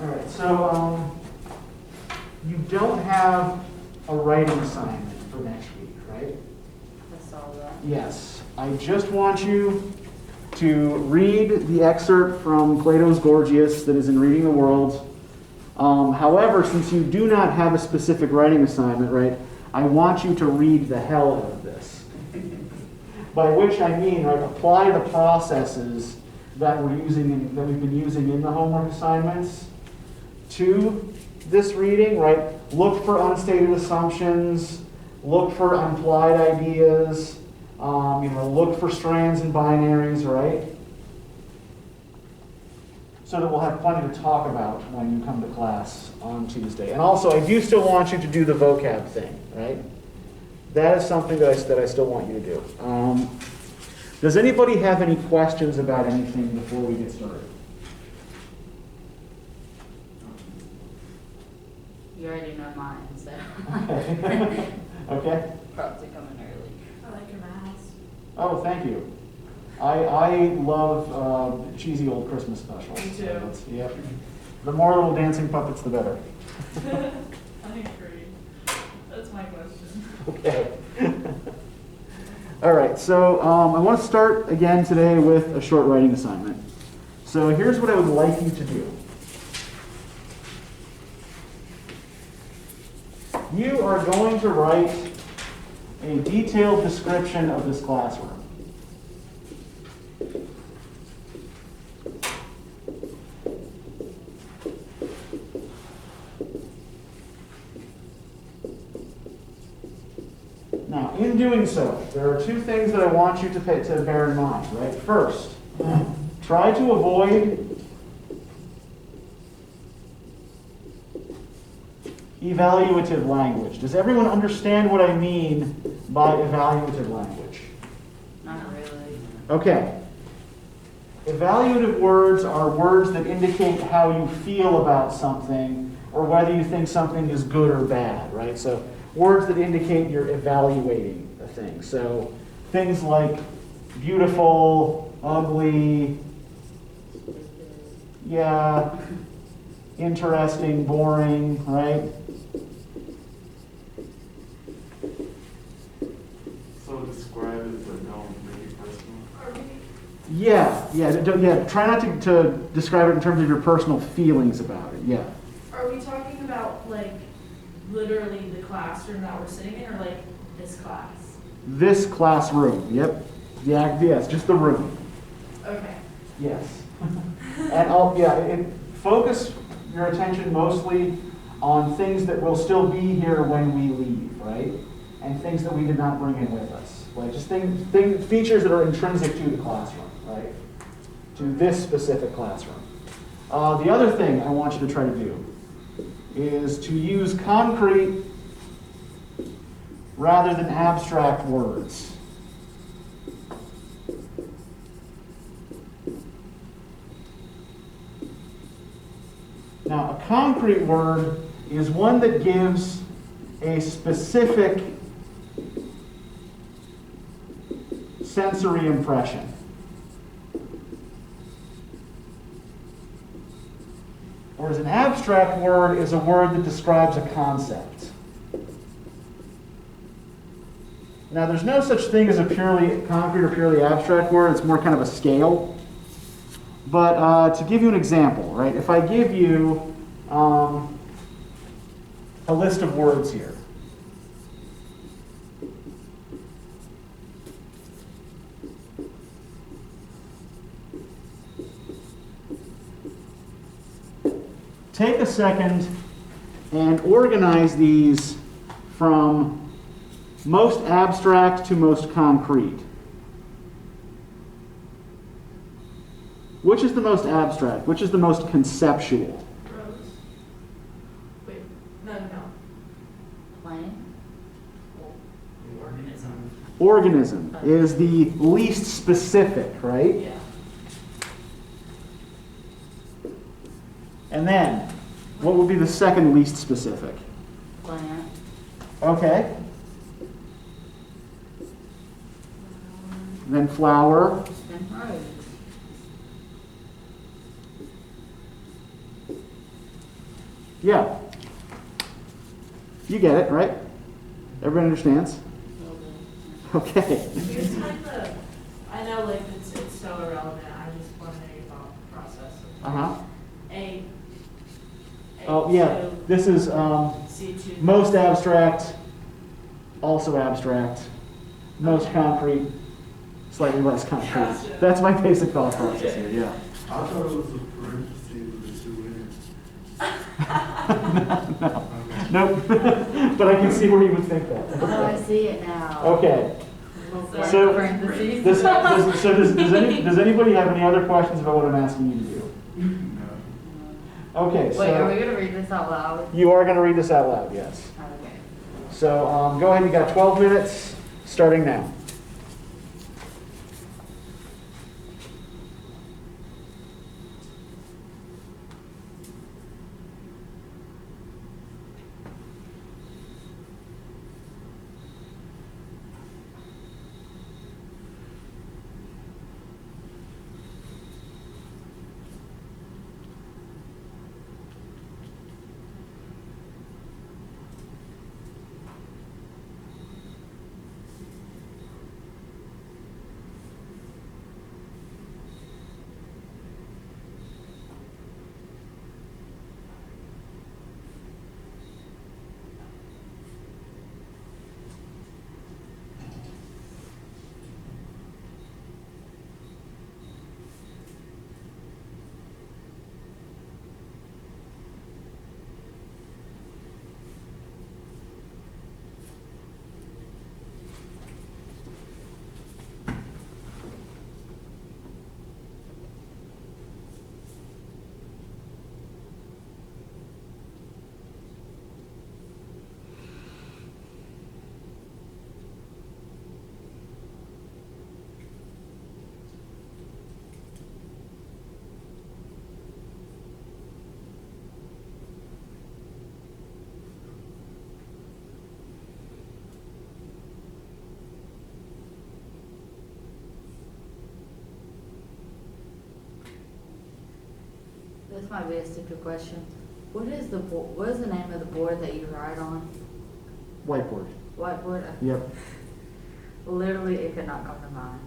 All right, so you don't have a writing assignment for next week, right? I saw that. Yes. I just want you to read the excerpt from Plato's Gorgias that is in Reading the World. However, since you do not have a specific writing assignment, right, I want you to read the hell out of this. By which I mean, right, apply the processes that we've been using in the homework assignments to this reading, right? Look for unstated assumptions, look for implied ideas, look for strands and binaries, right? So that we'll have plenty to talk about when you come to class on Tuesday. And also, I do still want you to do the vocab thing, right? That is something that I still want you to do. Does anybody have any questions about anything before we get started? You already know mine, so. Okay. Okay. Probably coming early. I like your mask. Oh, thank you. I love cheesy old Christmas specials. Me too. Yep. The more little dancing puppets, the better. I agree. That's my question. Okay. All right, so I want to start again today with a short writing assignment. So here's what I would like you to do. You are going to write a detailed description of this classroom. Now, in doing so, there are two things that I want you to bear in mind, right? First, try to avoid evaluative language. Does everyone understand what I mean by evaluative language? Not really. Okay. Evaluative words are words that indicate how you feel about something or whether you think something is good or bad, right? So words that indicate you're evaluating a thing. So things like beautiful, ugly, yeah, interesting, boring, right? So describe it, but don't make it personal. Yeah. Try not to describe it in terms of your personal feelings about it. Yeah. Are we talking about, like, literally the classroom that we're sitting in, or, like, this class? This classroom. Yep. Yeah. Yes. Just the room. Okay. Yes. And focus your attention mostly on things that will still be here when we leave, right? And things that we did not bring in with us. Like just features that are intrinsic to the classroom, right? To this specific classroom. The other thing I want you to try to do is to use concrete rather than abstract words. Now, a concrete word is one that gives a specific sensory impression. Whereas an abstract word is a word that describes a concept. Now, there's no such thing as a purely concrete or purely abstract word. It's more kind of a scale. But to give you an example, right? If I give you a list of words here. Take a second and organize these from most abstract to most concrete. Which is the most abstract? Which is the most conceptual? Rose. Wait, no. Plane? Organism. Organism is the least specific, right? Yeah. And then, what would be the second least specific? Plant. Okay. Then flower. And rose. Yeah. You get it, right? Everybody understands? Okay. Here's kind of, I know like it's so irrelevant, I just want to know your thought process. Uh-huh. A. Oh, yeah. This is C2. most abstract, also abstract, most concrete, slightly less concrete. Gotcha. That's my basic thought process here, yeah. I thought it was a parenthesis with the two in it. No. Nope. But I can see where you would think that. Oh, I see it now. Okay. Blank So, parentheses. Does anybody have any other questions about what I'm asking you to do? No. Okay, Wait, are we so gonna read this out loud? you are going to read this out loud, yes. Okay. So go ahead, you got 12 minutes, starting now. This might be a stupid question. What is the name of the board that you write on? Whiteboard. Whiteboard? Yep. Literally, it could not come to mind.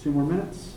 2 more minutes.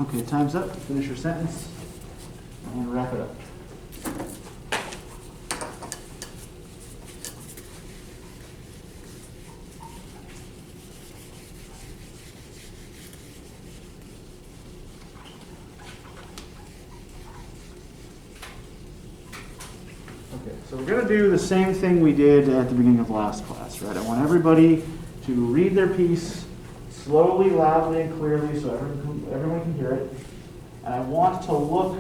Okay, time's up. Finish your sentence and wrap it up. Okay, so we're going to do the same thing we did at the beginning of last class, right? I want everybody to read their piece slowly, loudly, and clearly so everyone can hear it. And I want to look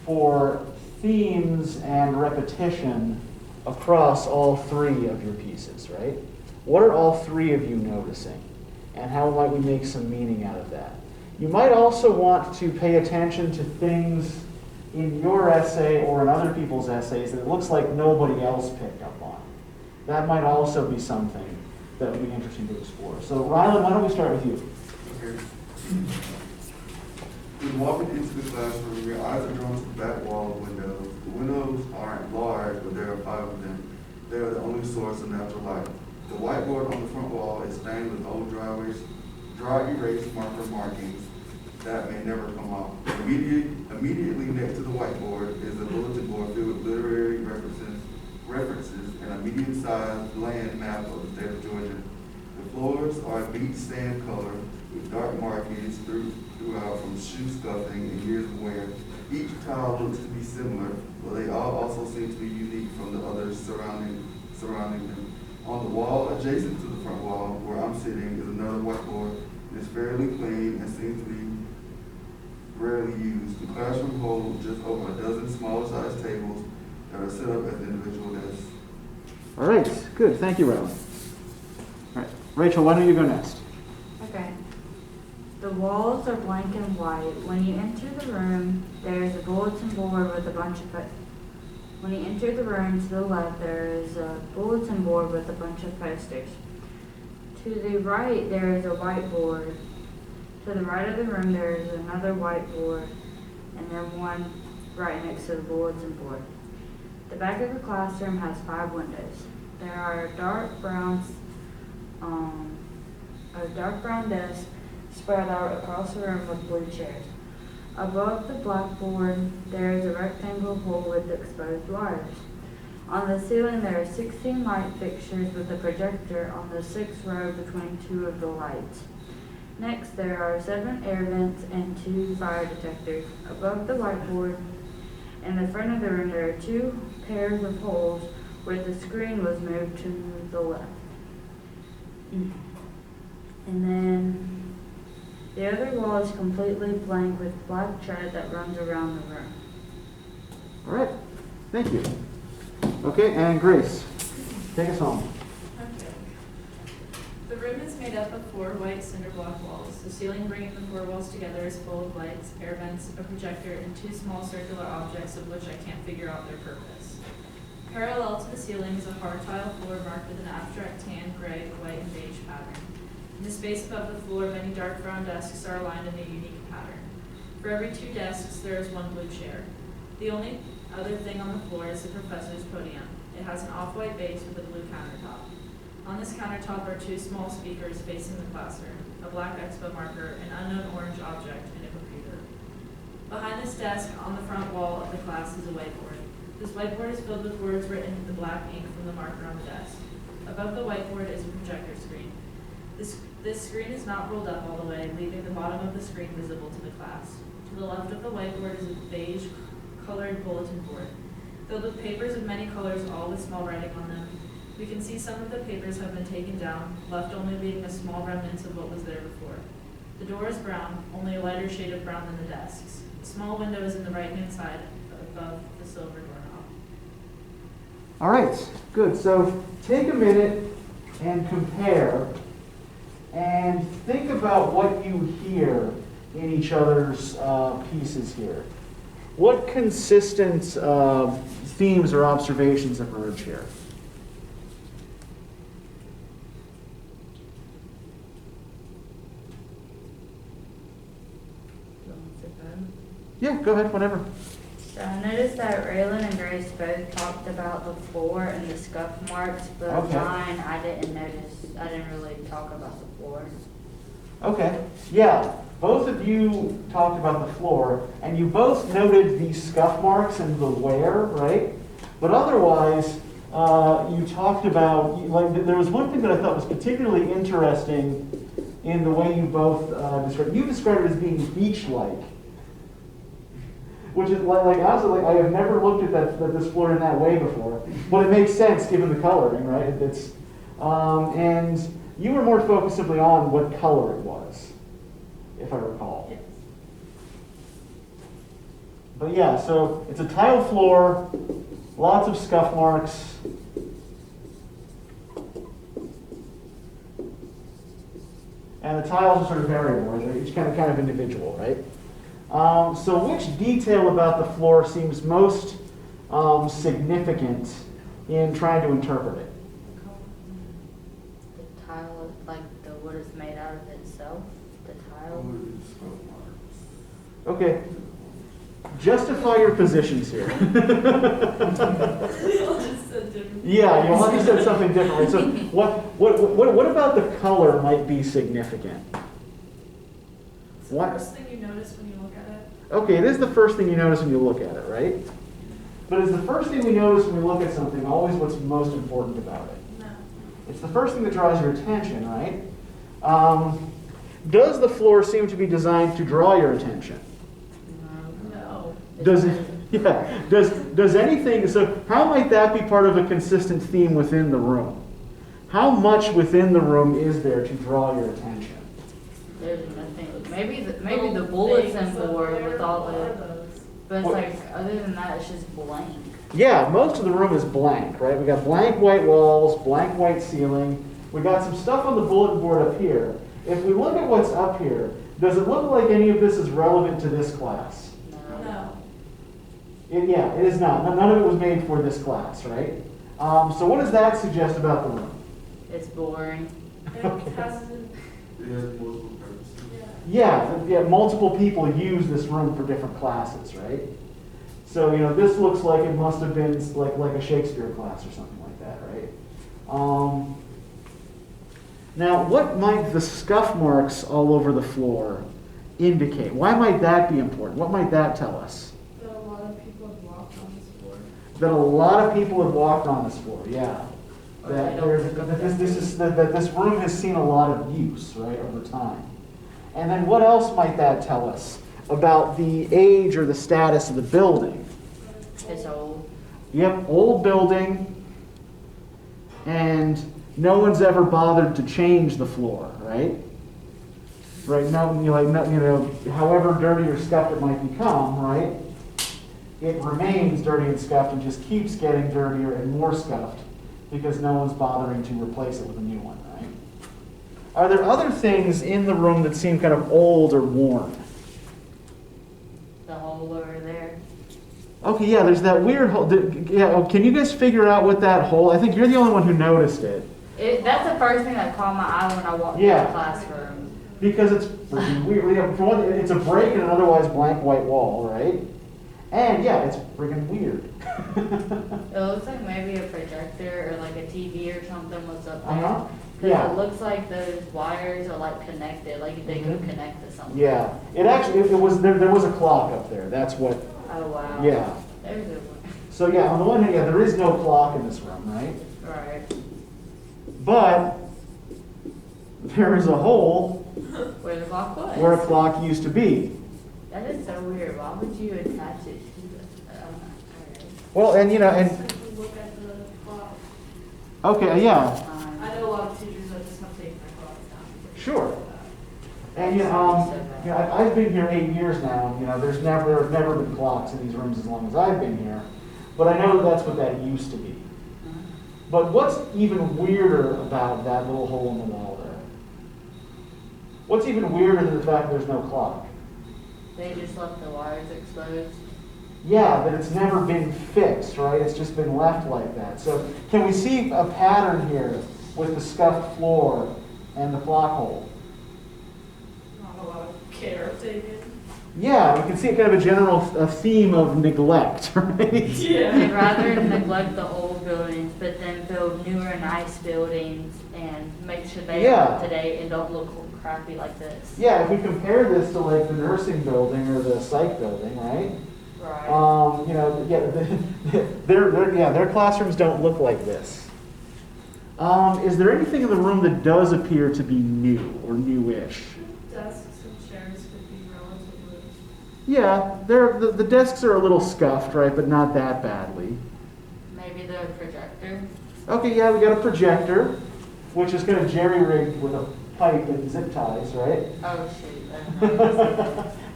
for themes and repetition across all 3 of your pieces, right? What are all 3 of you noticing? And how might we make some meaning out of that? You might also want to pay attention to things in your essay or in other people's essays that it looks like nobody else picked up on. That might also be something that would be interesting to explore. So Rylan, why don't we start with you? Okay. When walking into the classroom, your eyes are drawn to the back wall of windows. The windows aren't large, but there are 5 of them. They are the only source of natural light. The whiteboard on the front wall is stained with old dry erase marker markings that may never come off. Immediately next to the whiteboard is a bulletin board filled with literary references and a medium-sized land map of the state of Georgia. The floors are a beach sand color with dark markings throughout from shoe scuffing and years of wear. Each tile looks to be similar, but they all also seem to be unique from the others surrounding them. On the wall adjacent to the front wall, where I'm sitting, is another whiteboard. It is fairly clean and seems to be rarely used. The classroom holds just over a dozen smaller sized tables that are set up as individual desks. All right, good. Thank you, Rylan. All right, Rachel, why don't you go next? Okay. The walls are blank and white. When you enter the room, there is a bulletin board with a bunch of When you enter the room to the left, there is a bulletin board with a bunch of posters. To the right, there is a whiteboard. To the right of the room, there is another whiteboard, and then one right next to the bulletin board. The back of the classroom has 5 windows. There are a dark brown desk spread out across the room with blue chairs. Above the blackboard, there is a rectangle hole with exposed wires. On the ceiling, there are 16 light fixtures with a projector on the 6th row between 2 of the lights. Next, there are 7 air vents and 2 fire detectors. Above the whiteboard, in the front of the room, there are 2 pairs of holes where the screen was moved to the left. And then the other wall is completely blank with black chart that runs around the room. All right, thank you. Okay, and Grace, take us home. Okay. The room is made up of 4 white cinder block walls. The ceiling bringing the 4 walls together is full of lights, air vents, a projector, and 2 small circular objects of which I can't figure out their purpose. Parallel to the ceiling is a hard tile floor marked with an abstract tan, gray, white, and beige pattern. In the space above the floor, many dark brown desks are aligned in a unique pattern. For every 2 desks, there is 1 blue chair. The only other thing on the floor is the professor's podium. It has an off-white base with a blue countertop. On this countertop are 2 small speakers facing the classroom, a black expo marker, an unknown orange object, and a computer. Behind this desk, on the front wall of the class, is a whiteboard. This whiteboard is filled with words written in the black ink from the marker on the desk. Above the whiteboard is a projector screen. This screen is not rolled up all the way, leaving the bottom of the screen visible to the class. To the left of the whiteboard is a beige colored bulletin board, filled with papers of many colors, all with small writing on them. We can see some of the papers have been taken down, left only leaving a small remnants of what was there before. The door is brown, only a lighter shade of brown than the desks. A small window is in the right-hand side above the silver doorknob. All right, good. So take a minute and compare and think about what you hear in each other's pieces here. What consistent themes or observations emerge here? Yeah, go ahead, whatever. So I noticed that Raylan and Grace both talked about the floor and the scuff marks, but Okay. mine I didn't notice. I didn't really talk about the floor. Okay, yeah, both of you talked about the floor, and you both noted the scuff marks and the wear, right? But otherwise, you talked about, like, there was one thing that I thought was particularly interesting in the way you both described. You described it as being beach-like, which is like honestly, like, I have never looked at this floor in that way before, but it makes sense given the coloring, right? It's and you were more focused simply on what color it was, if I recall. Yes. But yeah, so it's a tile floor, lots of scuff marks. And the tiles are sort of variable, they're each kind of individual, right? So which detail about the floor seems most significant in trying to interpret it? The tile, like the what it's made out of itself. The tile. Okay. Justify your positions here. We all just said different. Yeah, you all just said something different. Right? So what about the color might be significant? It's the What? first thing you notice when you look at it. Okay, it is the first thing you notice when you look at it, right? But is the first thing we notice when we look at something always what's most important about it? No. It's the first thing that draws your attention, right? Does the floor seem to be designed to draw your attention? No. Does it? Yeah. Does anything? So how might that be part of a consistent theme within the room? How much within the room is there to draw your attention? There's nothing. Maybe the bulletin board with all the. But it's What? like other than that, it's just blank. Yeah, most of the room is blank, right? We got blank white walls, blank white ceiling. We got some stuff on the bulletin board up here. If we look at what's up here, does it look like any of this is relevant to this class? No. Yeah, it is not. None of it was made for this class, right? So what does that suggest about the room? It's boring. It has to, It has multiple purposes. yeah. Yeah, multiple people use this room for different classes, right? So, this looks like it must have been like a Shakespeare class or something like that, right? Now, what might the scuff marks all over the floor indicate? Why might that be important? What might that tell us? That a lot of people have walked on this floor. That a lot of people have walked on this floor, yeah. Or they That, don't there- pick up that this room has seen a lot of use, right, over time. And then what else might that tell us about the age or the status of the building? It's old. Yep, old building, and no one's ever bothered to change the floor, right? right? However dirty or scuffed it might become, right? It remains dirty and scuffed and just keeps getting dirtier and more scuffed because no one's bothering to replace it with a new one, right? Are there other things in the room that seem kind of old or worn? The hole over there. Okay, yeah, there's that weird hole. Can you guys figure out what that hole? I think you're the only one who noticed it. That's the first thing that caught my eye when I walked in the classroom. Because it's freaking weird. Yeah, for one, it's a break in an otherwise blank white wall, right? And yeah, it's freaking weird. It looks like maybe a projector or like a TV or something was up there. Uh-huh. Because Yeah. it looks like those wires are like connected, like they could connect to something. Yeah, it actually, it was, there was a clock up there. That's what, Oh, wow. yeah. There's a one. So yeah, on the one hand, yeah, there is no clock in this room, right? Right. But there is a hole Where the clock was. where a clock used to be. That is so weird. Why would you attach it to the, alright. Well, and Look at the clock. okay, yeah, I know a lot of teachers that just have to take their clocks down. sure. And I've been here 8 years now. There have never been clocks in these rooms as long as I've been here. But I know that's what that used to be. But what's even weirder about that little hole in the wall there? What's even weirder than the fact there's no clock? They just left the wires exposed. Yeah, that it's never been fixed, right? It's just been left like that. So can we see a pattern here with the scuffed floor and the clock hole? Not a lot of care taken. Yeah, we can see kind of a theme of neglect, right? They'd rather neglect the old buildings, but then build newer, nice buildings and make sure they are up to date and don't look crappy like this. Yeah, if we compare this to like the nursing building or the psych building, right? Right. Their classrooms don't look like this. Is there anything in the room that does appear to be new or newish? Desks and chairs could be relatively. Yeah, the desks are a little scuffed, right, but not that badly. Maybe the projector. Okay, yeah, we got a projector, which is kind of jerry-rigged with a pipe and zip ties, right? Oh, shoot.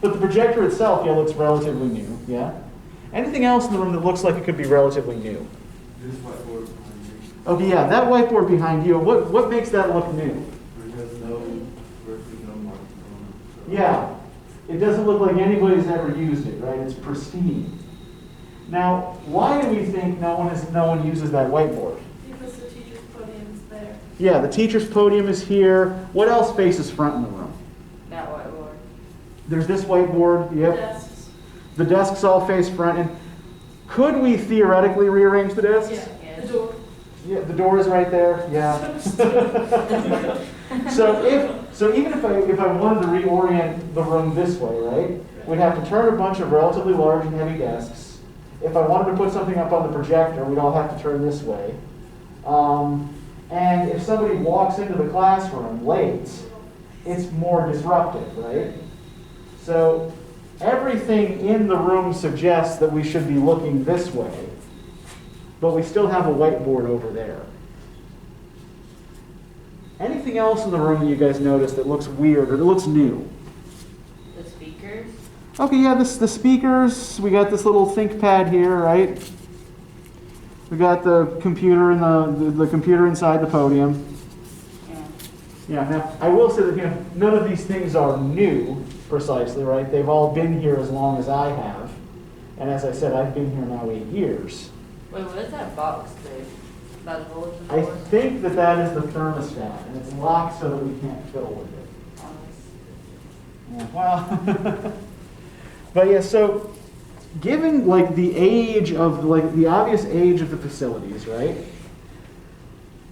But the projector itself, yeah, looks relatively new, yeah? Anything else in the room that looks like it could be relatively new? This whiteboard behind you, Okay, yeah, that whiteboard behind you, what makes that look new? it has no, virtually no marks on it. So- Yeah, it doesn't look like anybody's ever used it, right? It's pristine. Now, why do we think no one uses that whiteboard? Because the teacher's podium is there. Yeah, the teacher's podium is here. What else faces front in the room? That whiteboard. There's this whiteboard, yep. Desks. The desks all face front. And could we theoretically rearrange the desks? Yeah, the door. Yeah, the door is right there, yeah. So even if I wanted to reorient the room this way, right? We'd have to turn a bunch of relatively large and heavy desks. If I wanted to put something up on the projector, we'd all have to turn this way. And if somebody walks into the classroom late, it's more disruptive, right? So everything in the room suggests that we should be looking this way, but we still have a whiteboard over there. Anything else in the room that you guys notice that looks weird or that looks new? The speakers. Okay, yeah, the speakers. We got this little ThinkPad here, right? We got the computer and the computer inside the podium. Yeah. Yeah. Now I will say that none of these things are new precisely, right? They've all been here as long as I have, and as I said, I've been here now 8 years. Wait, what does that box do? By the bulletin I board? think that is the thermostat, and it's locked so that we can't fiddle with it. Yeah, well, but yeah, so given like the age of the obvious age of the facilities, right?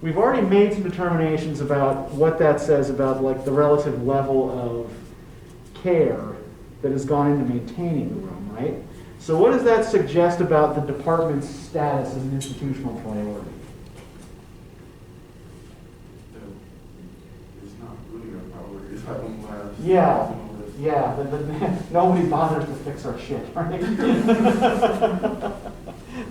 We've already made some determinations about what that says about like the relative level of care that has gone into maintaining the room, right? So what does that suggest about the department's status as an institutional priority? It's not really a priority, it's like on last. Yeah. Yeah, nobody bothers to fix our shit, right?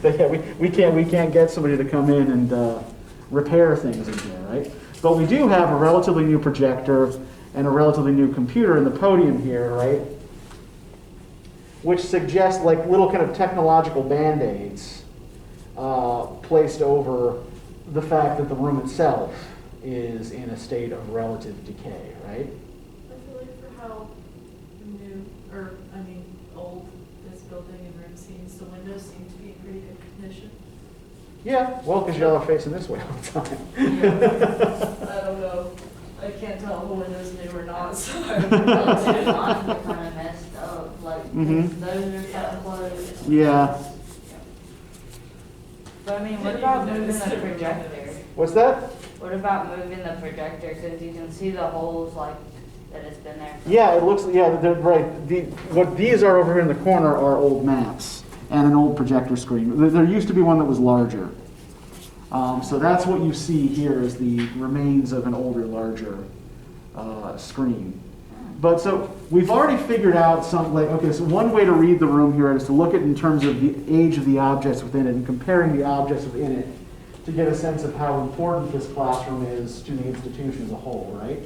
But yeah, we can't get somebody to come in and repair things in here, right? But we do have a relatively new projector, and a relatively new computer in the podium here, right? Which suggests like little kind of technological band-aids placed over the fact that the room itself is in a state of relative decay, right? I feel like for how new, or I mean, old this building and room seems, the windows seem to be in pretty good condition. Yeah, well, because y'all are facing this way all the time. I don't know. I can't tell if the window's new or not, so I don't Those know. lines are kind of messed up, like, Mhm. those are kind of closed. Yeah. But I mean, what about moving the projector? What's that? What about moving the projector, because you can see the holes, like, that it's been there. Yeah, it looks, yeah, they're right. What these are over here in the corner are old maps and an old projector screen. There used to be one that was larger. So that's what you see here is the remains of an older, larger screen. But so we've already figured out some, like, okay, so one way to read the room here is to look at it in terms of the age of the objects within it and comparing the objects within it to get a sense of how important this classroom is to the institution as a whole, right?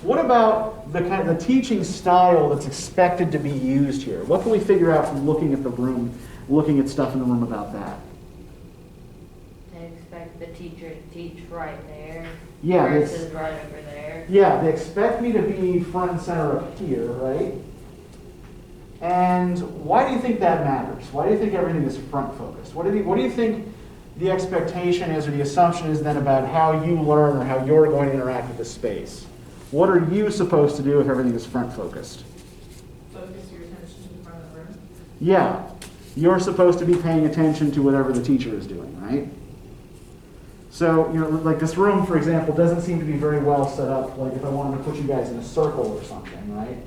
What about the kind of the teaching style that's expected to be used here? What can we figure out from looking at the room, looking at stuff in the room about that? They expect the teacher to teach right there. Yeah, Versus right over there. Yeah, they expect me to be front and center up here, right? And why do you think that matters? Why do you think everything is front focused? What do you think the expectation is or the assumption is then about how you learn or how you're going to interact with the space? What are you supposed to do if everything is front focused? Focus your attention to the front of the room. Yeah, you're supposed to be paying attention to whatever the teacher is doing, right? So, you know, like this room, for example, doesn't seem to be very well set up. Like if I wanted to put you guys in a circle or something, right?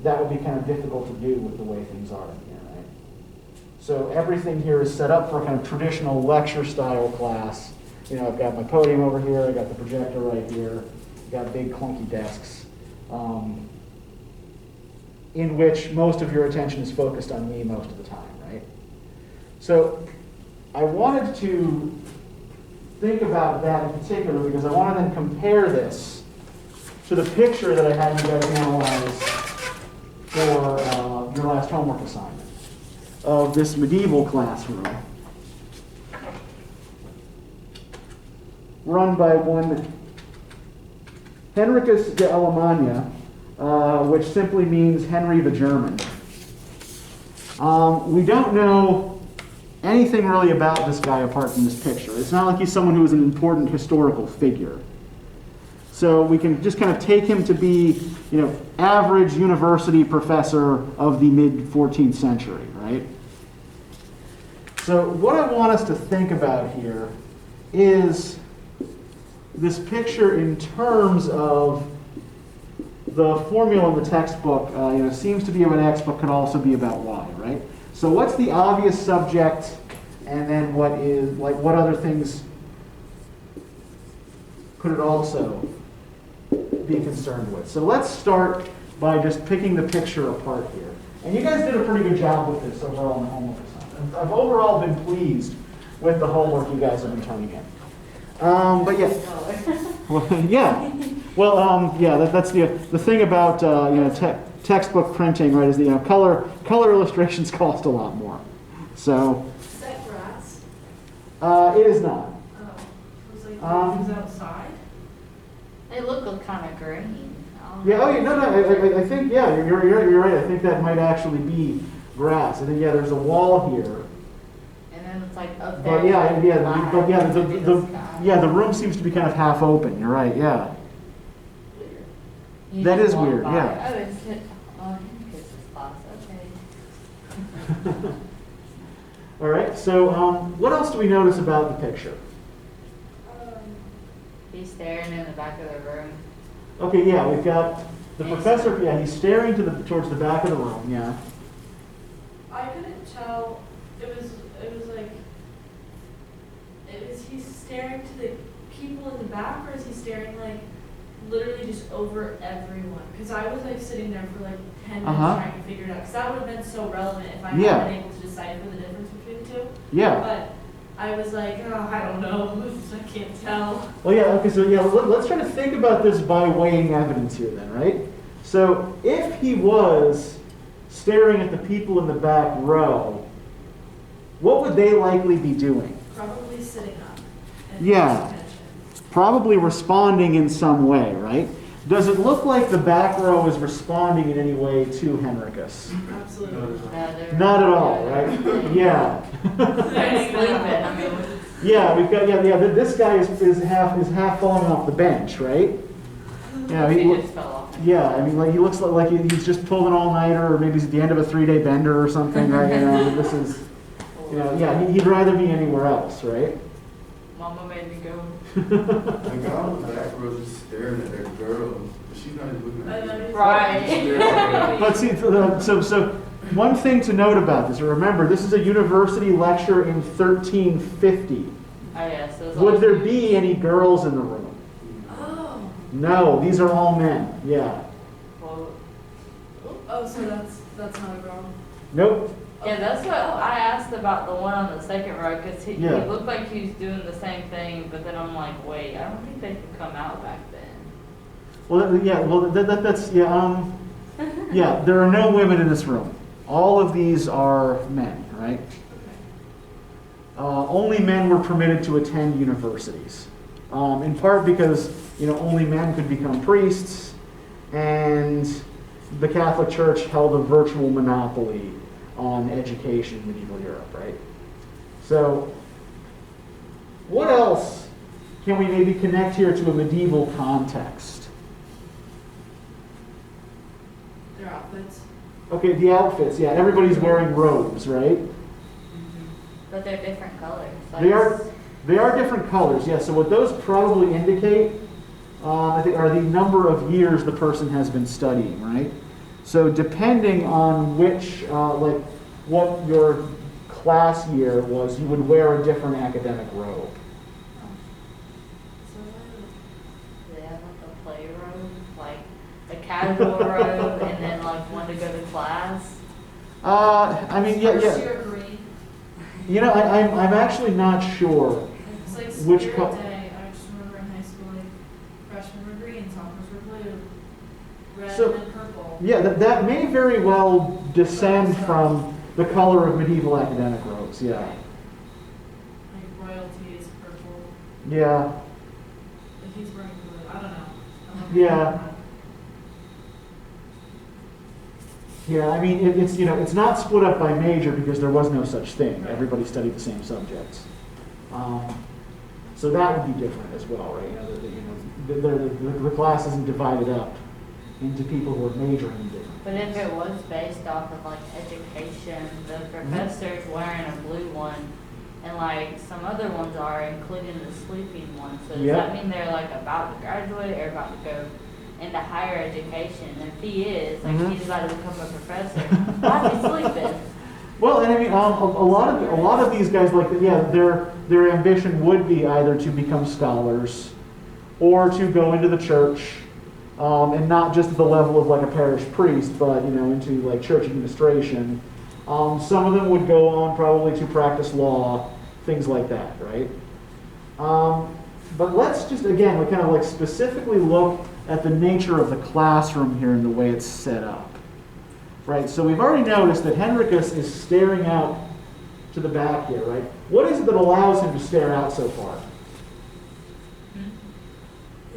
That would be kind of difficult to do with the way things are in here, right? So everything here is set up for a kind of traditional lecture style class. You know, I've got my podium over here, I've got the projector right here, I've got big clunky desks, in which most of your attention is focused on me most of the time, right? So I wanted to think about that in particular because I want to then compare this to the picture that I had you guys analyze for your last homework assignment of this medieval classroom run by one Henricus de Alemania, which simply means Henry the German. We don't know anything really about this guy apart from this picture. It's not like he's someone who is an important historical figure. So we can just kind of take him to be, you know, average university professor of the mid-14th century, right? So what I want us to think about here is this picture in terms of the formula in the textbook, you know, seems to be about X, but could also be about Y, right? So what's the obvious subject, and then what other things could it also be concerned with? So let's start by just picking the picture apart here. And you guys did a pretty good job with this overall in the homework assignment. I've overall been pleased with the homework you guys have been turning in. But yeah, well, yeah. Well, yeah. That's the thing about you know textbook printing, right? Is that color illustrations cost a lot more. So Is that grass? it is not. Oh, it was like it was outside. They look kind of green. Yeah. Oh, yeah. No. I think yeah. You're right. I think that might actually be grass. I think yeah. There's a wall here. And then it's like up there. But yeah, black, the room seems to be kind of half open. You're right. Yeah. You That just is walk weird, by. yeah. Oh, it's Henricus' class. Okay. All right. So what else do we notice about the picture? He's staring in the back of the room. Okay. Yeah, we've got the professor. Yeah, he's staring towards the back of the room. Yeah. I couldn't tell. It was like he's staring to the people in the back, or is he staring like literally just over everyone? Because I was like sitting there for like 10 minutes trying to figure it out. Because that would have been so relevant if I had been able to decipher the difference between the two. Yeah. But I was like, oh, I don't know, I can't tell. Well, yeah, okay, so yeah, let's try to think about this by weighing evidence here then, right? So if he was staring at the people in the back row, what would they likely be doing? Probably sitting up and Yeah. paying attention. Probably responding in some way, right? Does it look like the back row is responding in any way to Henricus? Absolutely. Not at all, right? Yeah. They're sleeping. I mean, Yeah, we've got, this guy is half falling off the bench, right? Yeah, he just fell off. yeah, I mean, like he looks like he's just pulled an all-nighter, or maybe he's at the end of a 3-day bender or something, right? You know, this is, you know, yeah, he'd rather be anywhere else, right? Mama made me go. The guy on the back row is just staring at that girl, but she's not even looking at him. Right. Let's see, so one thing to note about this, remember, this is a university lecture in 1350. Oh, yes. Would there be any girls in the room? Oh. No, these are all men, yeah. Well, Oh, so that's not a girl. Nope. yeah, that's what I asked about the one on the second row, because he Yeah. looked like he was doing the same thing, but then I'm like, wait, I don't think they could come out back then. Well, yeah, well, that's, yeah, yeah, there are no women in this room. All of these are men, right? Only men were permitted to attend universities, in part because, you know, only men could become priests, and the Catholic Church held a virtual monopoly on education in medieval Europe, right? So, what else can we maybe connect here to a medieval context? Their outfits. Okay, the outfits, yeah, everybody's wearing robes, right? But they're different colors. Like, They are different colors, yes. So what those probably indicate, I think, are the number of years the person has been studying, right? So depending on which, like, what your class year was, you would wear a different academic robe. So They have like a play robe, like a casual robe, and then like one to go to class. I mean, yeah. First year green. You know, I'm actually not sure. It's like Which Spirit co- Day. I just remember in high school, like freshmen were green, sophomores were blue, red So- and purple. Yeah, that may very well descend from the color of medieval academic robes, yeah. Like royalty is purple. Yeah, If he's wearing blue, I don't know. Yeah. yeah, I mean, it's, you know, it's not split up by major because there was no such thing. Everybody studied the same subjects. So that would be different as well, right? You know, the class isn't divided up into people who are majoring in different. But if it was based off of like education, the professor's wearing a blue one, and like some other ones are, including the sleeping one. So does Yeah. that mean they're like about to graduate or about to go into higher education? And if he is, like Mhm. he's about to become a professor, why is he sleeping? Well, and I mean, a lot of these guys, like, yeah, their ambition would be either to become scholars or to go into the church, and not just at the level of like a parish priest, but, you know, into like church administration. Some of them would go on probably to practice law, things like that, right? But let's just, again, we kind of like specifically look at the nature of the classroom here and the way it's set up. Right, so we've already noticed that Henricus is staring out to the back here, right? What is it that allows him to stare out so far?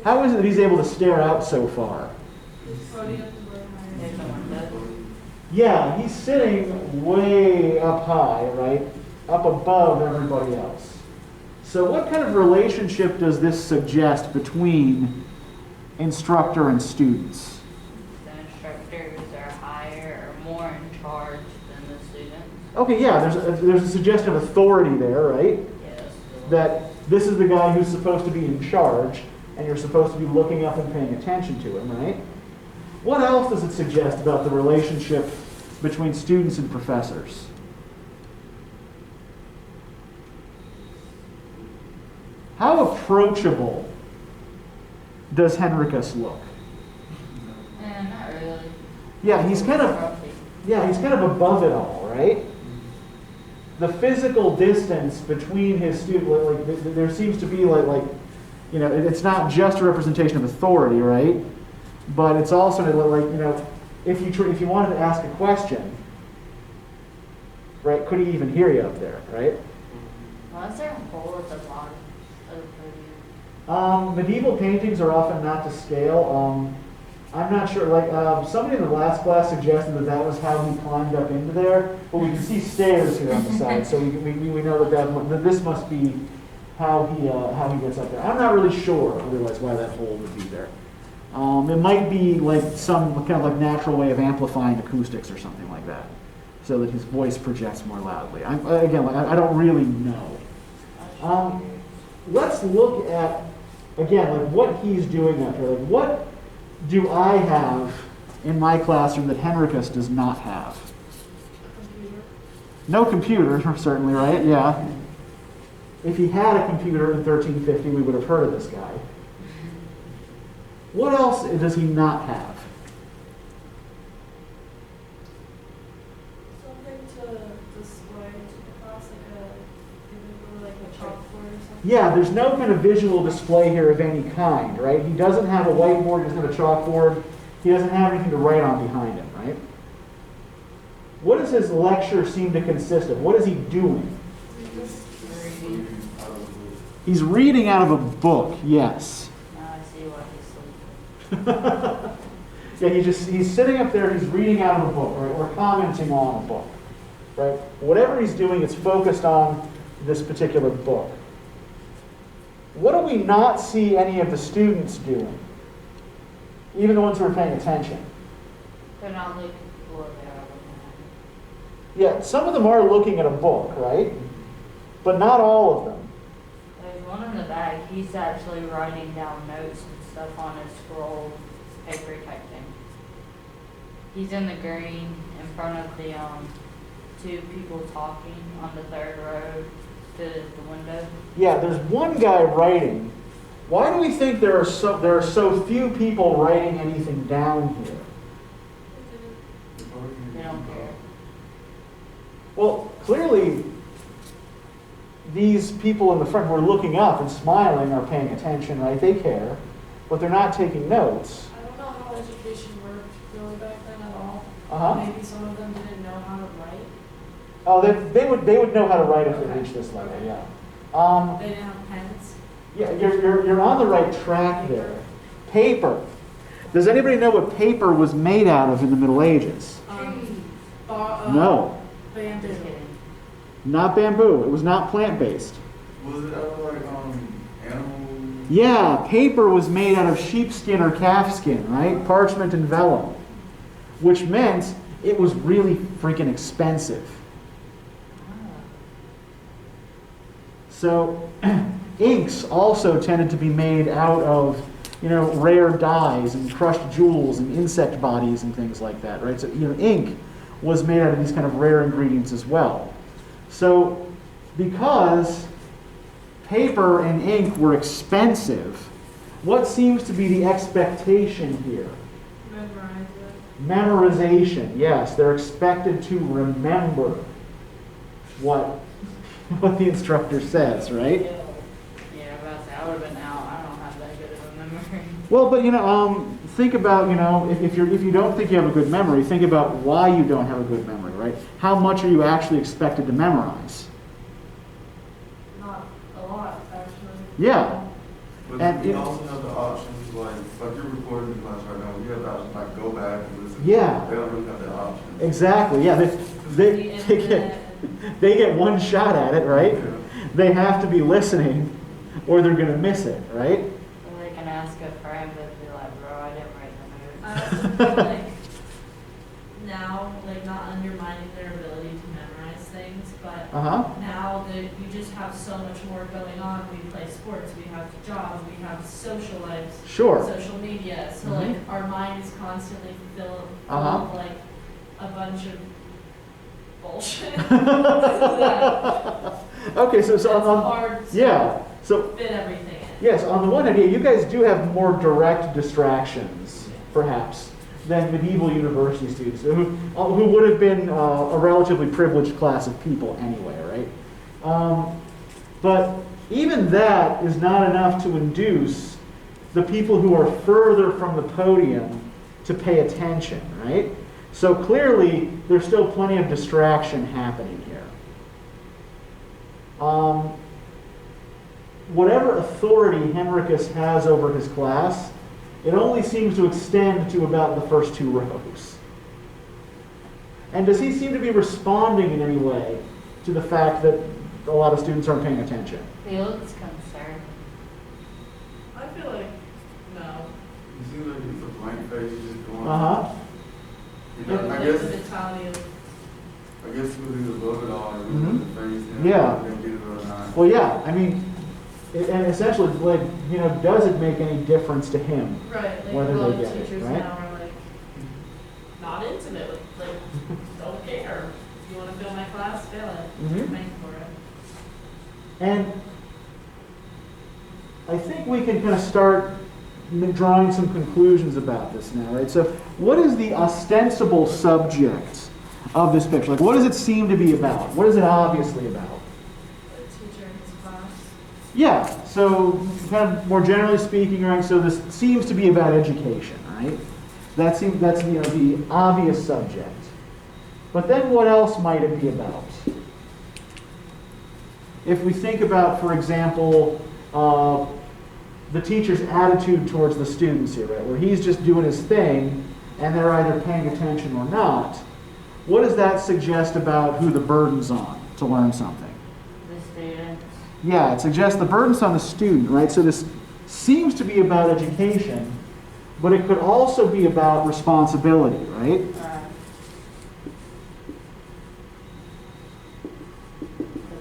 How is it that he's able to stare out so far? Podium to wear There's higher. someone that- Yeah, he's sitting way up high, right? Up above everybody else. So what kind of relationship does this suggest between instructor and students? The instructors are higher or more in charge than the students. Okay, yeah, there's a suggestion of authority there, right? Yes. That this is the guy who's supposed to be in charge, and you're supposed to be looking up and paying attention to him, right? What else does it suggest about the relationship between students and professors? How approachable does Henricus look? Not really. Yeah, he's kind of above it all, right? the physical distance between his student, there seems to be it's not just a representation of authority, right? But it's also if you wanted to ask a question, right? Could he even hear you up there, right? Well, is there a hole at the bottom of the podium? Medieval paintings are often not to scale. I'm not sure, somebody in the last class suggested that was how he climbed up into there, but we can see stairs here on the side, so we know that this must be how he gets up there. I'm not really sure, otherwise, why that hole would be there. It might be like some kind of like natural way of amplifying acoustics or something like that, so that his voice projects more loudly. I don't really know. Let's look at, again, what he's doing up here. What do I have in my classroom that Henricus does not have? Computer. No computer, certainly, right? Yeah. If he had a computer in 1350, we would have heard of this guy. What else does he not have? Something to display to the class, like a chalkboard or something. Yeah, there's no kind of visual display here of any kind, right? He doesn't have a whiteboard, he doesn't have a chalkboard, he doesn't have anything to write on behind him, right? What does his lecture seem to consist of? What is he doing? He's reading out of a book, yes. Now I see why he's sleeping. Yeah, he's sitting up there, he's reading out of a book, right? Or commenting on a book, right? Whatever he's doing, it's focused on this particular book. What do we not see any of the students doing? Even the ones who are paying attention. They're not looking for it, they are looking Yeah, some of them are looking at a book, right? But not all of them. at it. There's one in the back, he's actually writing down notes and stuff on his scroll, paper type thing. He's in the green in front of the two people talking on the third row to the window. Yeah, there's one guy writing. Why do we think there are so few people writing anything down here? They don't care. Well, clearly, these people in the front who are looking up and smiling are paying attention, right? They care, but they're not taking notes. I don't know how education worked really back then at all. Uh-huh. Maybe some of them didn't know how to write. Oh, they would know how to write if they reach this level, yeah. They didn't have pens. Yeah, you're on the right track there. Paper. Does anybody know what paper was made out of in the Middle Ages? No, Bamboo. Just kidding. not bamboo. It was not plant-based. Was it ever like animal? Yeah, paper was made out of sheepskin or calfskin, right? Parchment and vellum, which meant it was really freaking expensive. So inks also tended to be made out of, rare dyes and crushed jewels and insect bodies and things like that, right? So, ink was made out of these kind of rare ingredients as well. So because paper and ink were expensive, what seems to be the expectation here? Memorize it. Memorization, yes. They're expected to remember what the instructor says, right? Yeah, I would have been out. I don't have that good of a memory. Well, but think about, if you don't think you have a good memory, think about why you don't have a good memory, right? How much are you actually expected to memorize? Not a lot, actually. Yeah. But And you it- also have the options, like you're recording the class right now, you have the options like go back and listen. Yeah. They don't really have that option. Exactly, yeah. They get one shot at it, right? Yeah. They have to be listening or they're going to miss it, right? Or they can ask a friend and be like, bro, I didn't write the I notes. also feel like now, not undermining their ability to memorize things, but Uh-huh. now that you just have so much more going on. We play sports, we have jobs, we have social lives, Sure. social media. So Mhm. our mind is constantly full Uh-huh. of a bunch of bullshit. Okay, so It's on, hard to yeah, so fit everything in. yes, on the one hand, yeah, you guys do have more direct distractions, perhaps, than medieval university students, who would have been a relatively privileged class of people anyway, right? But even that is not enough to induce the people who are further from the podium to pay attention, right? So clearly, there's still plenty of distraction happening here. Whatever authority Henricus has over his class, it only seems to extend to about the first 2 rows. And does he seem to be responding in any way to the fact that a lot of students aren't paying attention? He looks concerned. I feel like, no. You seem like it's a blank face, he's just going. Uh-huh. You know, I guess, The mentality of, I guess because he was above it all, and Mhm. he was the face, and Yeah. he didn't get it or not. Well, yeah, I mean, and essentially, like, does it make any difference to him? right, like Whether a lot they of get it, teachers right? now are like, not into it, like, don't care. If you wanna fail my class, fail it. Mhm. You're paying for it. And I think we can kind of start drawing some conclusions about this now, right? So what is the ostensible subject of this picture? Like, what does it seem to be about? What is it obviously about? The teacher in his class. Yeah, so kind of more generally speaking, right, so this seems to be about education, right? That's the obvious subject. But then what else might it be about? If we think about, for example, the teacher's attitude towards the students here, right, where he's just doing his thing and they're either paying attention or not, what does that suggest about who the burden's on to learn something? The students. Yeah, it suggests the burden's on the student, right? So this seems to be about education, but it could also be about responsibility, right?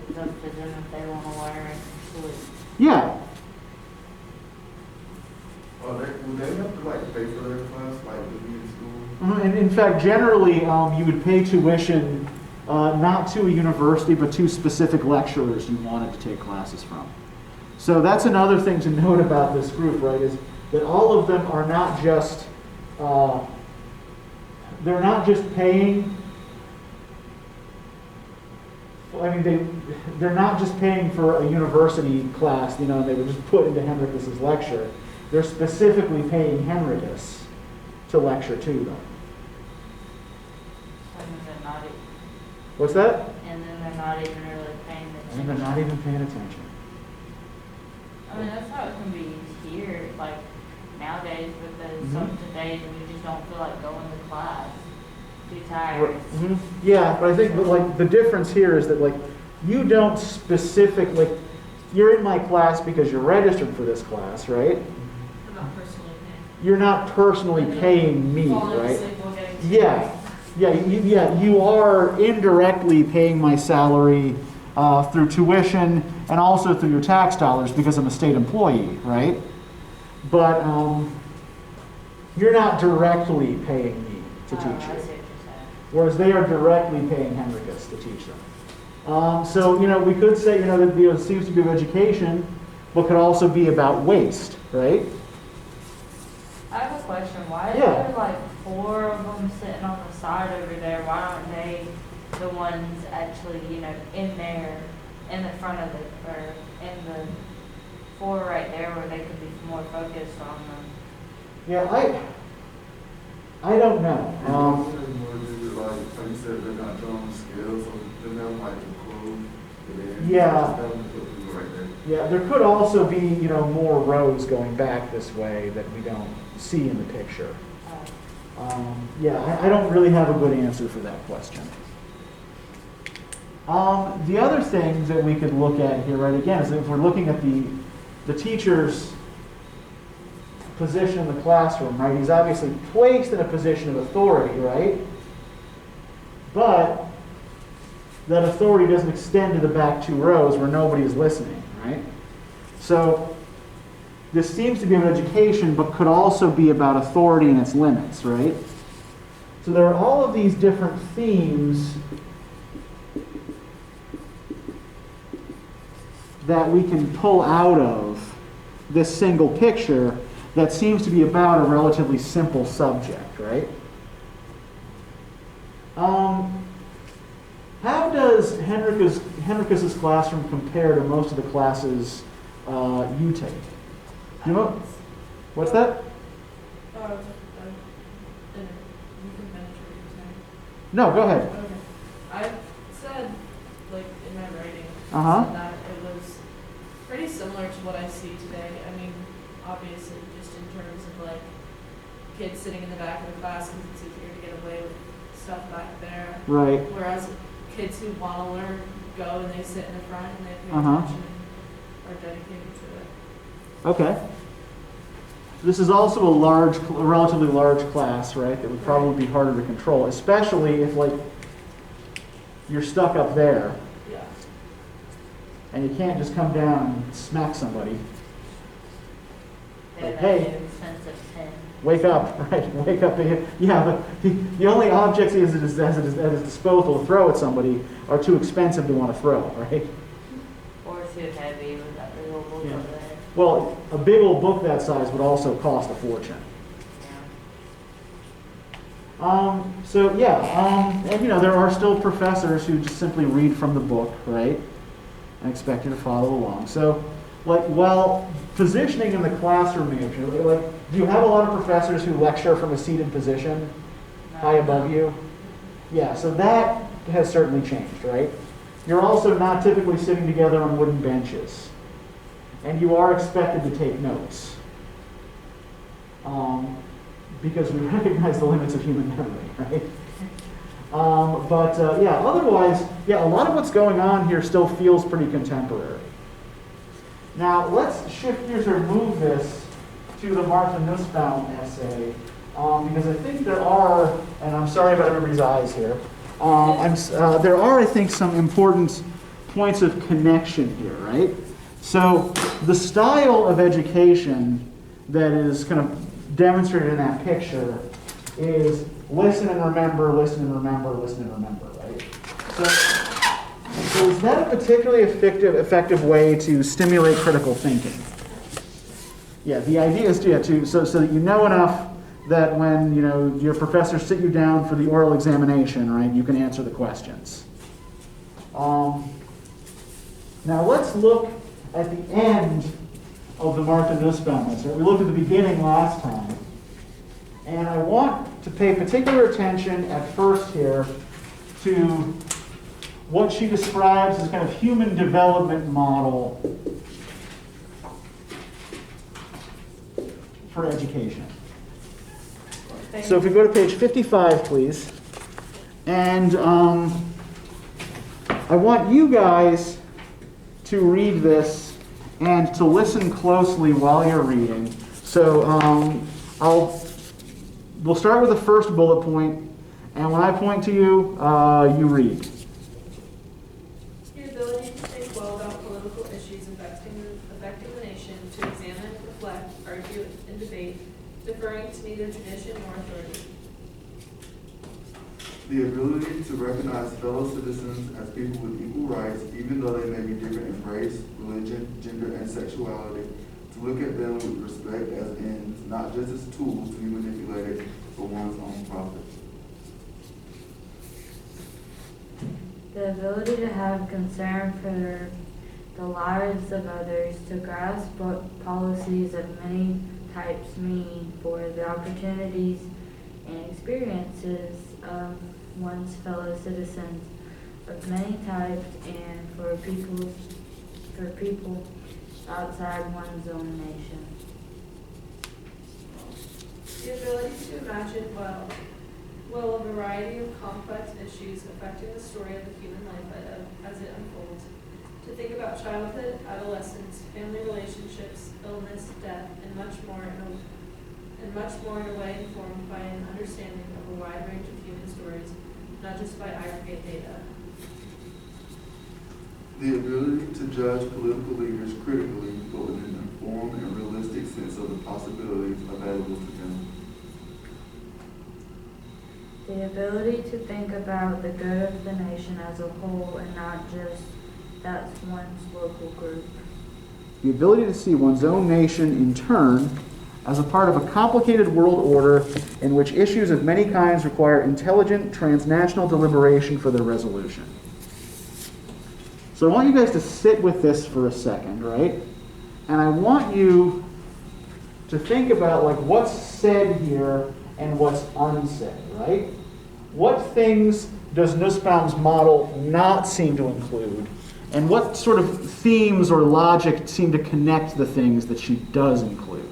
It's up to them if they want to learn and pursue it. Yeah, Would they have to like pay for their class, like to be in school? and in fact, generally, you would pay tuition not to a university, but to specific lecturers you wanted to take classes from. So that's another thing to note about this group, right, is that all of them are not just, they're not just paying, I mean, they're not just paying for a university class, they were just put into Henricus's lecture. They're specifically paying Henricus to lecture to them. And then they're not, What's that? and then they're not even really paying attention. And they're not even paying attention. I mean, that's how it can be here, like nowadays, because Mhm. some days we just don't feel like going to class. Too tired. Mhm. Yeah, but I think like the difference here is that like you don't specifically, you're in my class because you're registered for this class, right? I'm not personally paying. You're not personally paying me, Falling right? asleep while getting to Yeah, you are indirectly paying my salary through tuition and also through your tax dollars because I'm a state employee, right? But you're not directly paying me to teach I you, see what you're saying. whereas they are directly paying Henricus to teach them. So we could say that it seems to be of education, but could also be about waste, right? I have a question. Why is Yeah. there like 4 of them sitting on the side over there? Why aren't they the ones actually, in there, in the front of the, or in the 4 right there where they could be more focused on them? Yeah, I don't know. Like you said, they're not throwing skills, so they're not like the clothes. Yeah. Right there. Yeah, there could also be, more rows going back this way that we don't see in the picture. I don't really have a good answer for that question. The other thing that we could look at here, right, again, is if we're looking at the teacher's position in the classroom, right, he's obviously placed in a position of authority, right? But that authority doesn't extend to the back 2 rows where nobody is listening, right? So this seems to be about education, but could also be about authority and its limits, right? So there are all of these different themes that we can pull out of this single picture that seems to be about a relatively simple subject, right? How does Henricus's classroom compare to most of the classes you take? You know, what's that? You can finish what you were saying. No, go ahead. Okay. I said, like, in my writing, Uh-huh. said that it was pretty similar to what I see today. I mean, obviously, just in terms of, like, kids sitting in the back of the class because it's easier to get away with stuff back there. Right. Whereas kids who want to learn go and they sit in the front and they pay Uh-huh. attention and are dedicated to it. Okay. This is also a relatively large class, right? That would probably be harder to control, especially if, like, you're stuck up there Yeah. and you can't just come down and smack somebody. They're Like, that hey, expensive pen. wake up, right? Wake up. Yeah, but the only objects he has at his disposal to throw at somebody are too expensive to want to throw, right? Or too heavy with that big old book Yeah. over there. Well, a big old book that size would also cost a fortune. So yeah, and you know, there are still professors who just simply read from the book, right? And expect you to follow along. So, like, while positioning in the classroom, like, do you have a lot of professors who lecture from a seated position high above you? Yeah, so that has certainly changed, right? You're also not typically sitting together on wooden benches. And you are expected to take notes. Because we recognize the limits of human memory, right? Yeah, otherwise, yeah, a lot of what's going on here still feels pretty contemporary. Now, let's shift gears or move this to the Martha Nussbaum essay, because I think there are, and I'm sorry about everybody's eyes here, there are, I think, some important points of connection here, right? So, the style of education that is kind of demonstrated in that picture is listen and remember, listen and remember, listen and remember, right? So is that a particularly effective way to stimulate critical thinking? Yeah, the idea is so that you know enough that when your professors sit you down for the oral examination, right, you can answer the questions. Now let's look at the end of the Martha Nussbaum essay. We looked at the beginning last time. And I want to pay particular attention at first here to what she describes as kind of human development model for education. So if we go to page 55, please. And I want you guys to read this and to listen closely while you're reading. So we'll start with the first bullet point, and when I point to you, you read. The ability to think well about political issues affecting the nation, to examine, reflect, argue, and debate, deferring to neither tradition nor authority. The ability to recognize fellow citizens as people with equal rights, even though they may be different in race, religion, gender, and sexuality. To look at them with respect as ends, not just as tools to be manipulated for one's own profit. The ability to have concern for the lives of others, to grasp what policies of many types mean for the opportunities and experiences of one's fellow citizens of many types, and for people outside one's own nation. The ability to imagine well a variety of complex issues affecting the story of the human life as it unfolds. To think about childhood, adolescence, family relationships, illness, death, and much more in a way informed by an understanding of a wide range of human stories, not just by aggregate data. The ability to judge political leaders critically, but with an informed and realistic sense of the possibilities available to them. The ability to think about the good of the nation as a whole and not just that's one's local group. The ability to see one's own nation in turn as a part of a complicated world order in which issues of many kinds require intelligent transnational deliberation for their resolution. So I want you guys to sit with this for a second, right? And I want you to think about like what's said here and what's unsaid, right? What things does Nussbaum's model not seem to include? And what sort of themes or logic seem to connect the things that she does include?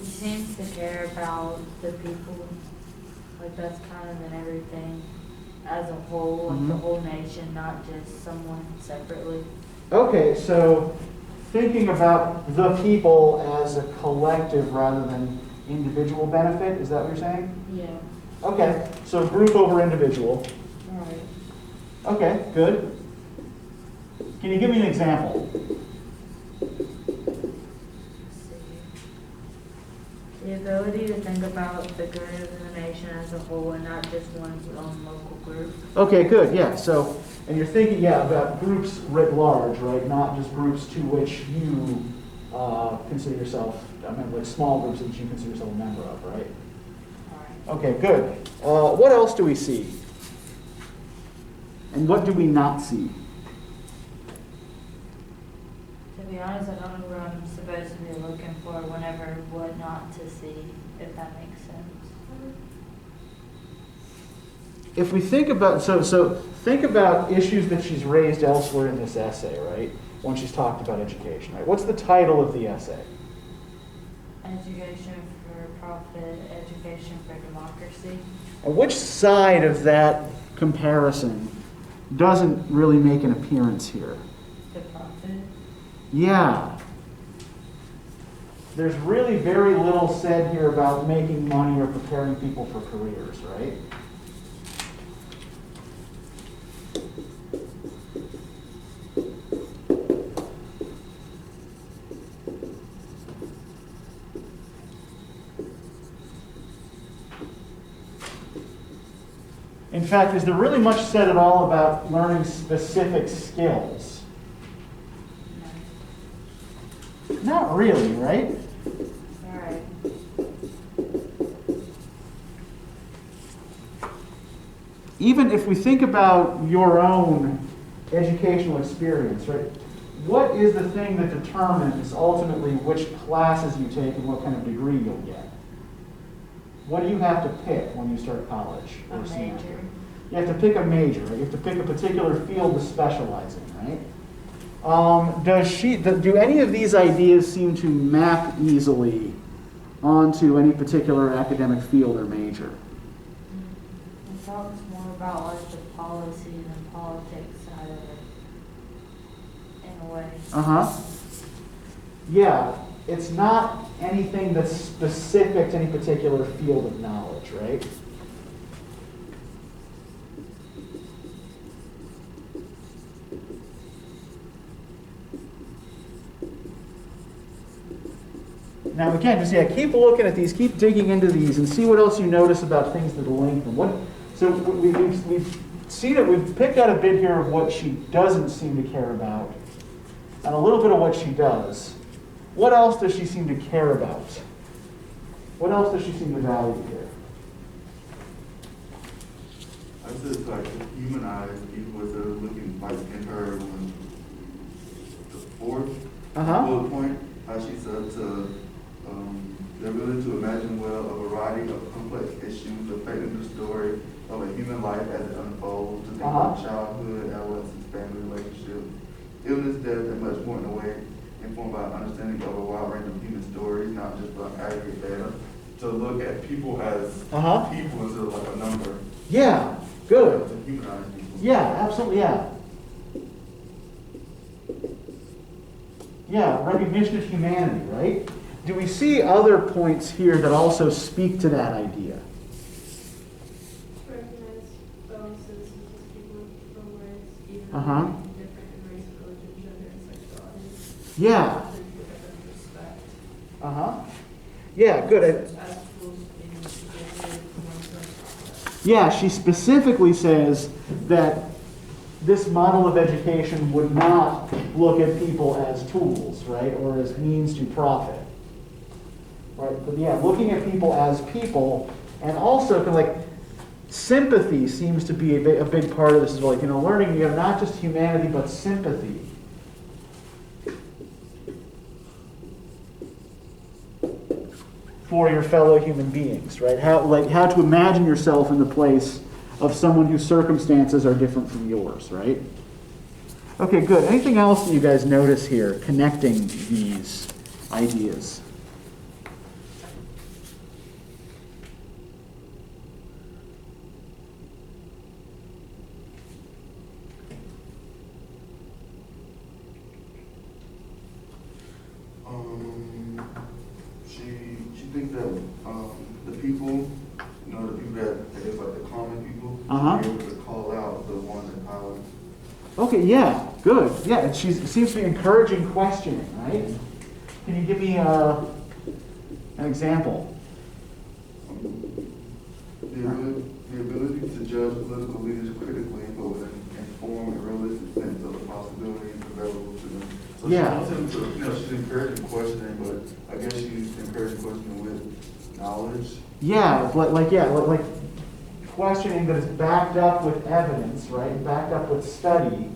She seems to care about the people, like that's kind of in everything as a whole, like the whole nation, not just someone separately. Okay, so thinking about the people as a collective rather than individual benefit, is that what you're saying? Yeah. Okay, so group over individual. Right. Okay, good. Can you give me an example? The ability to think about the good of the nation as a whole and not just one's own local group. Okay, good, yeah. So, and you're thinking, yeah, about groups writ large, right? Not just groups to which you consider yourself, I mean, like small groups that you consider yourself a member of, right? All right. Okay, good. What else do we see? And what do we not see? To be honest, I don't know what I'm supposed to be looking for whenever what not to see, if that makes sense. If we think about, so think about issues that she's raised elsewhere in this essay, right? When she's talked about education, right? What's the title of the essay? Education for profit, education for democracy. And which side of that comparison doesn't really make an appearance here? The profit. Yeah. There's really very little said here about making money or preparing people for careers, right? In fact, is there really much said at all about learning specific skills? Not really, right? All right. Even if we think about your own educational experience, right? What is the thing that determines ultimately which classes you take and what kind of degree you'll get? What do you have to pick when you start college or A senior? major. You have to pick a major, right? You have to pick a particular field to specialize in, right? Do any of these ideas seem to map easily onto any particular academic field or major? It talks more about like the policy and politics side of it, in a way. Uh-huh. Yeah, it's not anything that's specific to any particular field of knowledge, right? Now again, just keep looking at these, keep digging into these, and see what else you notice about things that link them. So we've seen it. We've picked out a bit here of what she doesn't seem to care about, and a little bit of what she does. What else does she seem to care about? What else does she seem to value here? I just like to humanize people instead of looking like in her when the fourth bullet point, how she said to the ability to imagine well a variety of complex issues affecting the story of a human life as it unfolds, to think about childhood, adolescence, family relationships, illness, death, and much more in a way informed by understanding of a wide range of human stories, not just by aggregate data. To look at people as people instead of like a number. Yeah, good. To humanize people. Yeah, absolutely, yeah. Yeah, recognition of humanity, right? Do we see other points here that also speak to that idea? Recognize fellow citizens as people from race, even Uh-huh. different in race, religion, gender, and sexuality. Yeah. Uh-huh. Yeah, good. As tools in executive process. Yeah, she specifically says that this model of education would not look at people as tools, right, or as means to profit. Right? But yeah, looking at people as people, and also like sympathy seems to be a big part of this as well. Like, learning, you have not just humanity, but sympathy. For your fellow human beings, right? How to imagine yourself in the place of someone whose circumstances are different from yours, right? Okay, good. Anything else that you guys notice here connecting these ideas? She thinks that the people, the people that I guess like the common people, Uh-huh. be able to call out the ones in power. Okay, yeah, good. Yeah, and she seems to be encouraging questioning, right? Can you give me an example? The ability to judge political leaders critically, but with an informed and realistic sense of the possibilities available to them. So Yeah. she wants him to, she's encouraging questioning, but I guess she's encouraging questioning with knowledge. Yeah, like questioning that is backed up with evidence, right? Backed up with study,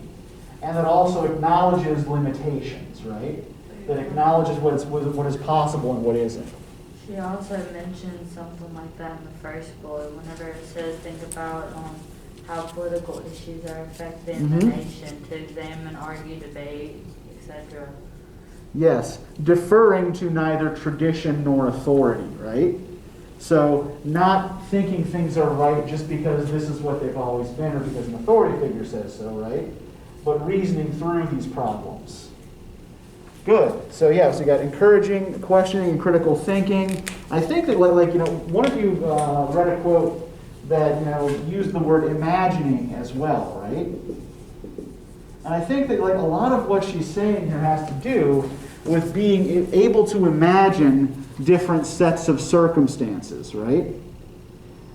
and that also acknowledges limitations, right? That acknowledges what is possible and what isn't. She also mentioned something like that in the first bullet, whenever it says, think about how political issues are affecting the Mhm. nation, to examine, argue, debate, etc. Yes, deferring to neither tradition nor authority, right? So not thinking things are right just because this is what they've always been or because an authority figure says so, right? But reasoning through these problems. Good. So yeah, so you got encouraging, questioning, and critical thinking. I think that one of you read a quote that used the word imagining as well, right? And I think that a lot of what she's saying here has to do with being able to imagine different sets of circumstances, right?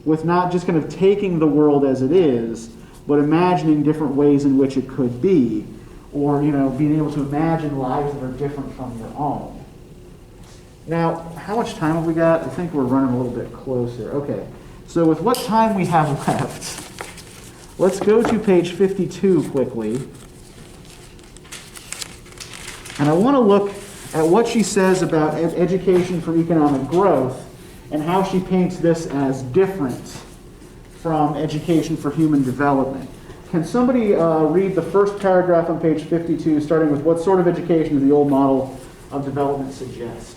With not just kind of taking the world as it is, but imagining different ways in which it could be, or being able to imagine lives that are different from your own. Now, how much time have we got? I think we're running a little bit closer. Okay, so with what time we have left, let's go to page 52 quickly. And I want to look at what she says about education for economic growth and how she paints this as different from education for human development. Can somebody read the first paragraph on page 52, starting with what sort of education does the old model of development suggest?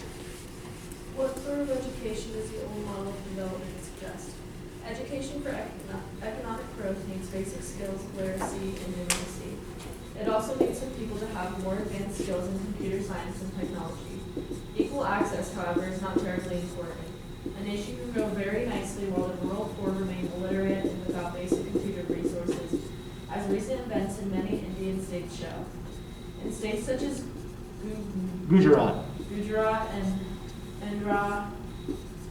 What sort of education does the old model of development suggest? Education for economic growth needs basic skills, literacy, and numeracy. It also needs some people to have more advanced skills in computer science and technology. Equal access, however, is not terribly important. A nation can grow very nicely while the rural poor remain illiterate and without basic computer resources, as recent events in many Indian states show. In states such as Gujarat. and Andhra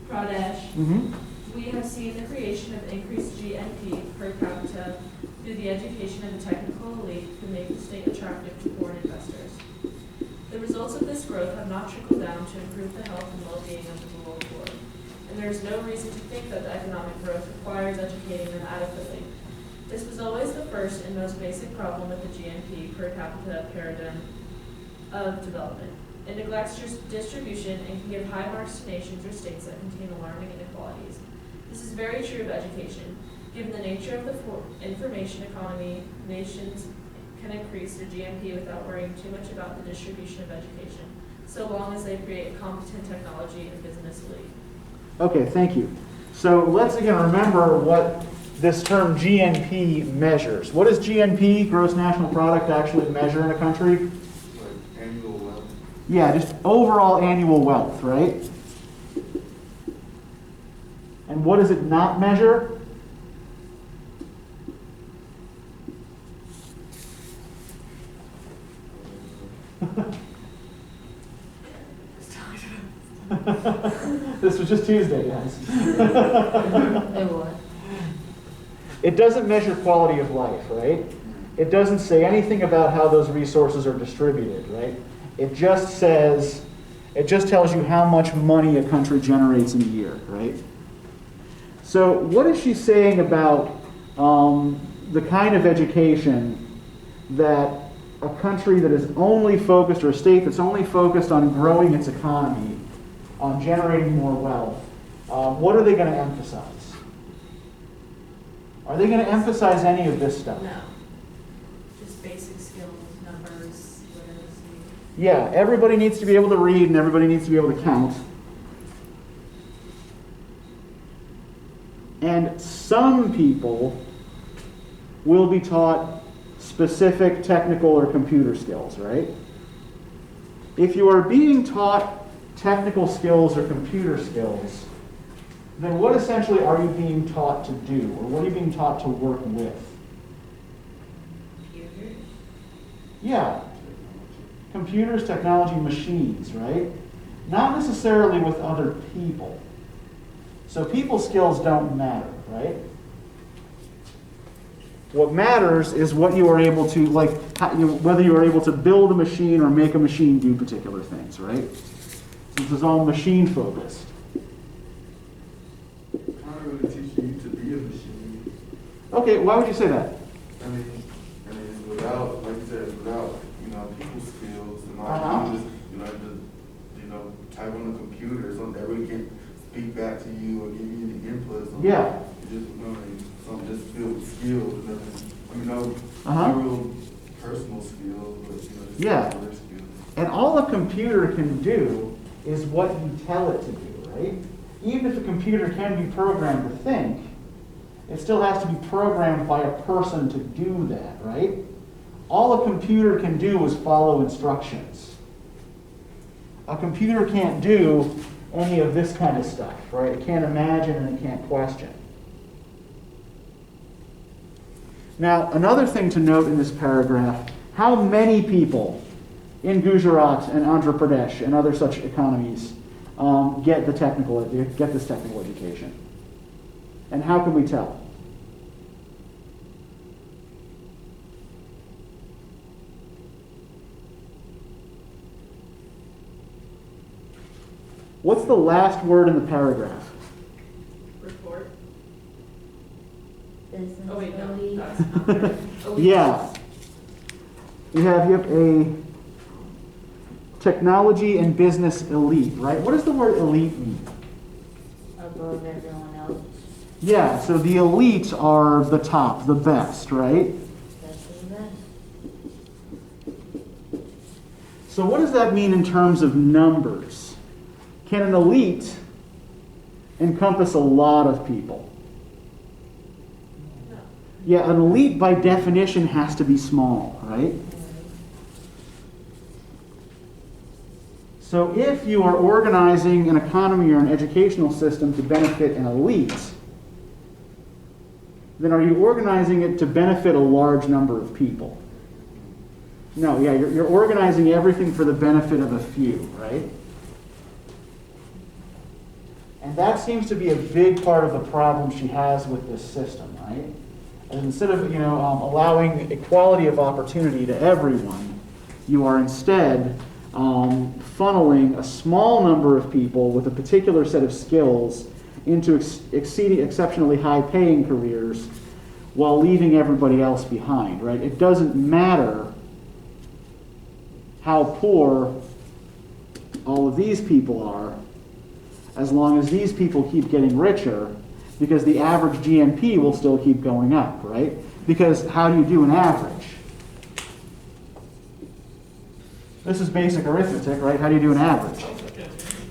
Pradesh, we have seen the creation of increased GNP per capita through the education of the technical elite who make the state attractive to foreign investors. The results of this growth have not trickled down to improve the health and well-being of the rural poor, and there is no reason to think that the economic growth requires educating them adequately. This was always the first and most basic problem with the GNP per capita paradigm of development. It neglects distribution and can give high marks to nations or states that contain alarming inequalities. This is very true of education. Given the nature of the information economy, nations can increase their GNP without worrying too much about the distribution of education, so long as they create competent technology and business elite. Okay, thank you. So let's again remember what this term GNP measures. What does GNP, gross national product, actually measure in a country? Like annual wealth. Yeah, just overall annual wealth, right? And what does it not measure? This was just Tuesday, guys. It was. It doesn't measure quality of life, right? It doesn't say anything about how those resources are distributed, right? It just tells you how much money a country generates in a year, right? So what is she saying about the kind of education that a country that is only focused, or a state that's only focused on growing its economy, on generating more wealth, what are they going to emphasize? Are they going to emphasize any of this stuff? No. Just basic skills, numbers, literacy. Yeah, everybody needs to be able to read and everybody needs to be able to count. And some people will be taught specific technical or computer skills, right? If you are being taught technical skills or computer skills, then what essentially are you being taught to do, or what are you being taught to work with? Computers. Yeah, computers, technology, machines, right? Not necessarily with other people. So people skills don't matter, right? What matters is what you are able to, like, whether you are able to build a machine or make a machine do particular things, right? This is all machine focused. How do really teach you to be a machine? Okay, why would you say that? I mean, without, like you said, without, people skills, and all Uh-huh. just type on the computer or something that really can speak back to you or give you any input. Yeah. Just, some just filled skills, and nothing, Uh-huh. not real personal skills, but, just Yeah. other skills. And all a computer can do is what you tell it to do, right? Even if a computer can be programmed to think, it still has to be programmed by a person to do that, right? All a computer can do is follow instructions. A computer can't do any of this kind of stuff, right? It can't imagine and it can't question. Now, another thing to note in this paragraph, how many people in Gujarat and Andhra Pradesh and other such economies get this technical education? And how can we tell? What's the last word in the paragraph? Report. Business Oh wait, no, elite. that's not right. Oh, Yeah. You have a technology and business elite, right? What does the word elite mean? Above everyone else. Yeah, so the elites are the top, the best, right? That's the best. So what does that mean in terms of numbers? Can an elite encompass a lot of people? No. Yeah, an elite by definition has to be small, right? So if you are organizing an economy or an educational system to benefit an elite, then are you organizing it to benefit a large number of people? No, yeah, you're organizing everything for the benefit of a few, right? And that seems to be a big part of the problem she has with this system, right? And instead of, allowing equality of opportunity to everyone, you are instead funneling a small number of people with a particular set of skills into exceptionally high-paying careers while leaving everybody else behind, right? It doesn't matter how poor all of these people are, as long as these people keep getting richer, because the average GNP will still keep going up, right? Because how do you do an average? This is basic arithmetic, right? How do you do an average?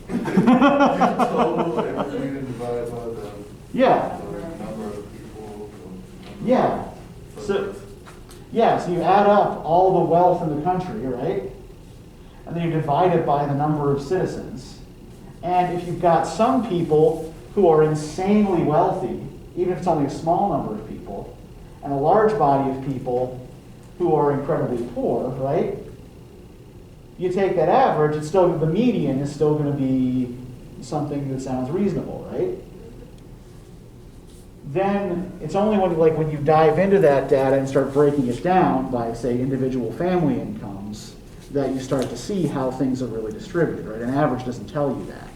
Total, everything divided by the Yeah, number of people. yeah. So you add up all the wealth in the country, right? And then you divide it by the number of citizens. And if you've got some people who are insanely wealthy, even if it's only a small number of people, and a large body of people who are incredibly poor, right? You take that average, the median is still going to be something that sounds reasonable, right? Then it's only when you dive into that data and start breaking it down by, say, individual family incomes that you start to see how things are really distributed, right? An average doesn't tell you that.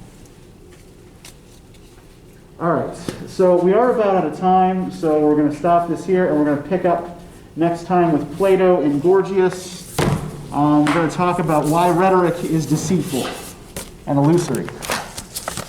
All right, so we are about out of time, so we're going to stop this here, and we're going to pick up next time with Plato and Gorgias. We're going to talk about why rhetoric is deceitful and illusory.